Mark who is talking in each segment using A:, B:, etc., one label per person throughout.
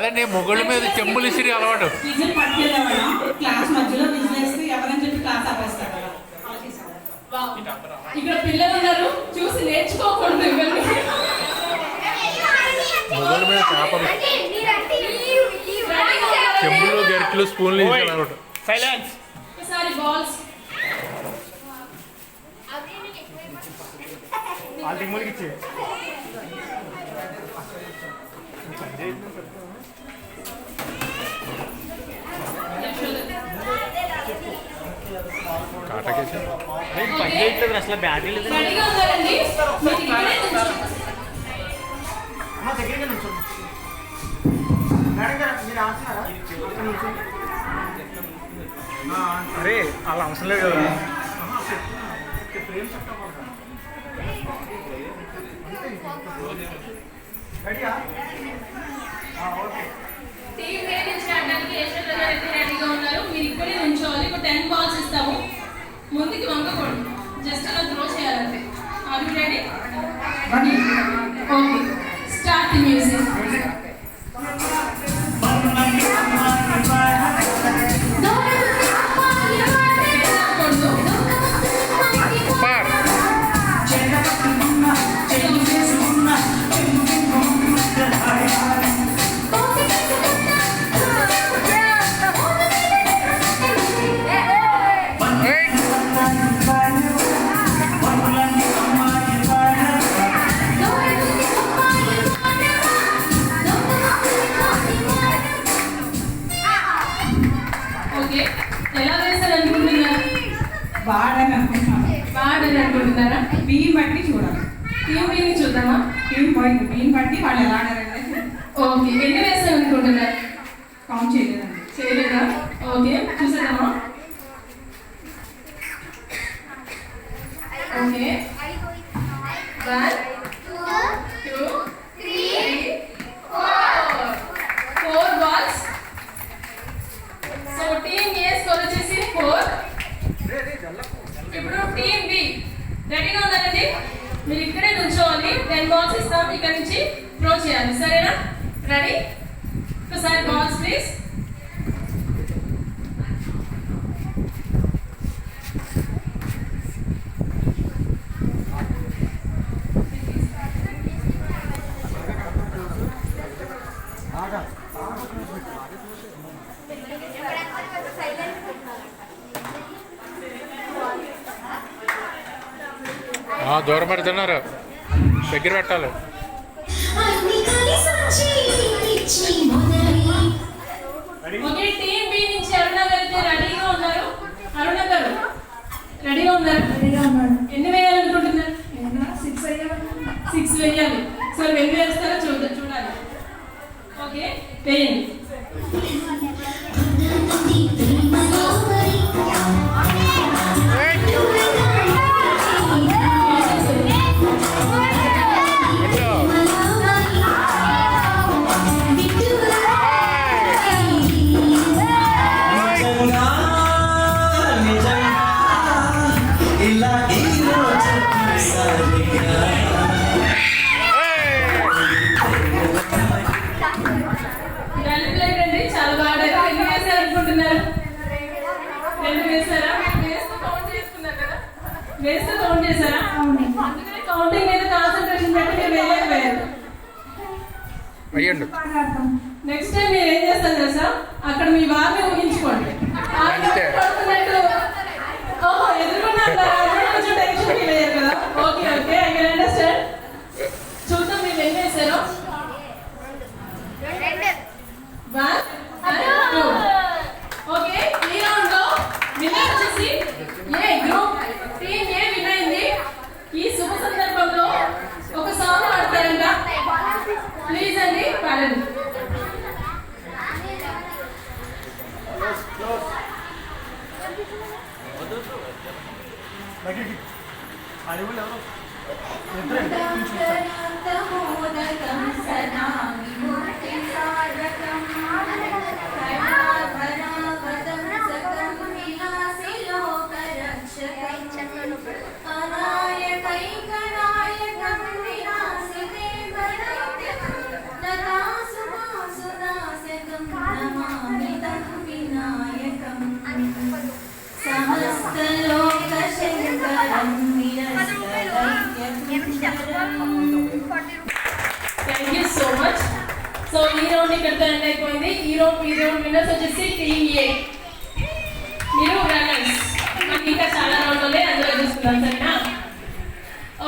A: కాదండి, మొగుళ్ళ మీద చెంబులు ఇసిరి అలవాటు.
B: విజిల్ పట్టుకెళ్ళేవాళ్ళం క్లాస్ మధ్యలో విజిల్ వేస్తే ఎవరని చెప్పి క్లాస్ ఆపేస్తారు కదా.
C: ఇక్కడ పిల్లలు ఉన్నారు, చూసి నేర్చుకోకూడదు.
A: మొగుళ్ళ మీద చేపలు, చెంబులు, గరిటెలు, స్పూన్లు ఇసిరి అలవాటు.
D: సైలెన్స్.
C: ఒకసారి బాల్స్
D: వాళ్ళకి మూలికి ఇచ్చే
A: కాటకేసి
D: పని చేయట్లేదు అసలు, బ్యాటరీ లేదు.
C: రెడీగా ఉన్నారండి? మీరు ఇక్కడే నుంచోండి.
D: దగ్గరగా నుంచోండి. అరే అలా అవసరం లేదు కదా.
C: టీమ్ ఏ నుంచి ఆడడానికి యశ్వంత్ గారు అయితే రెడీగా ఉన్నారు. మీరు ఇక్కడే నుంచోవాలి. ఒక 10 బాల్స్ ఇస్తాము, ముందుకి వంగకూడదు, జస్ట్ అలా త్రో చేయాలంటే. Are you ready? Okay, start the music. ఎలా వేస్తారు అనుకుంటున్నారు?
B: వాడని అనుకుంటున్నాను.
C: వాడని అనుకుంటున్నారా?
B: బియ్యం బట్టి చూడాలి.
C: టీమ్ బిని చూద్దామా?
B: బియ్యం బట్టి వాళ్ళు ఎలా ఆడారనేది
C: ఓకే, ఎన్ని వేస్తారు అనుకుంటున్నారు?
B: కౌంట్ చేయలేదండి.
C: చేయలేదా? ఓకే, చూసేద్దామా? Okay, 1 2 3 4 balls. సో టీమ్ ఏ స్కోర్ వచ్చేసి 4. ఇప్పుడు టీమ్ బి రెడీగా ఉన్నారండి? మీరు ఇక్కడే నుంచోవాలి. 10 బాల్స్ ఇస్తాం, ఇక్కడ నుంచి త్రో చేయాలి, సరేనా? రెడీ? ఒకసారి బాల్స్ ప్లీజ్.
A: దూరం పెడుతున్నారు, దగ్గర పెట్టాలి.
C: ఓకే, టీమ్ బి నుంచి అరుణ గారు అయితే రెడీగా ఉన్నారు. అరుణ గారు రెడీగా ఉన్నారు? ఎన్ని వేయాలనుకుంటున్నారు? 6 వేయాలి. సరే, ఎన్ని వేస్తారో చూడాలి. ఓకే, వేయండి. చాలా బాగా ఎన్ని వేసారు అనుకుంటున్నారు? 2 వేసారా? వేస్తూ కౌంట్ చేసుకున్నారు కదా, వేస్తూ కౌంట్ చేశారా? అందుకని కౌంటింగ్ మీద కాన్సన్ట్రేషన్ పెట్టి మీరు వేయలేకపోయారు. నెక్స్ట్ టైం మీరు ఏం చేస్తారు తెలుసా? అక్కడ మీ వారిని ఊహించుకోండి. ఓహో, ఎదురుకున్నా కొంచెం టెన్షన్ ఫీల్ అయ్యారు కదా. Okay okay, I can understand. చూద్దాం మీరు ఎన్ని వేసారో. 1 2. ఓకే, ఈ రౌండ్ లో విన్నర్ వచ్చేసి ఏ గ్రూప్. టీమ్ ఏ విన్ అయింది. ఈ శుభ సందర్భంలో ఒక సాంగ్ పాడతారంట. ప్లీజ్ అండి, పాడండి. ఈ రౌండ్ ఇక్కడితో ఎండ్ అయిపోయింది. ఈ రౌండ్ విన్నర్స్ వచ్చేసి టీమ్ ఏ. మీరు రన్నర్స్. మనకి ఇంకా చాలా రౌండ్ ఉన్నాయి, అందులో చూసుకుందాం సరేనా.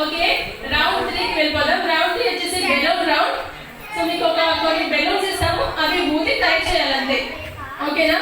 C: ఓకే, రౌండ్ 3కి వెళ్ళిపోదాం. రౌండ్ 3 వచ్చేసి బెలూన్ రౌండ్. సో మీకు కొన్ని బెలూన్స్ ఇస్తాము, అవి ఊది టైప్ చేయాలంతే. ఓకేనా?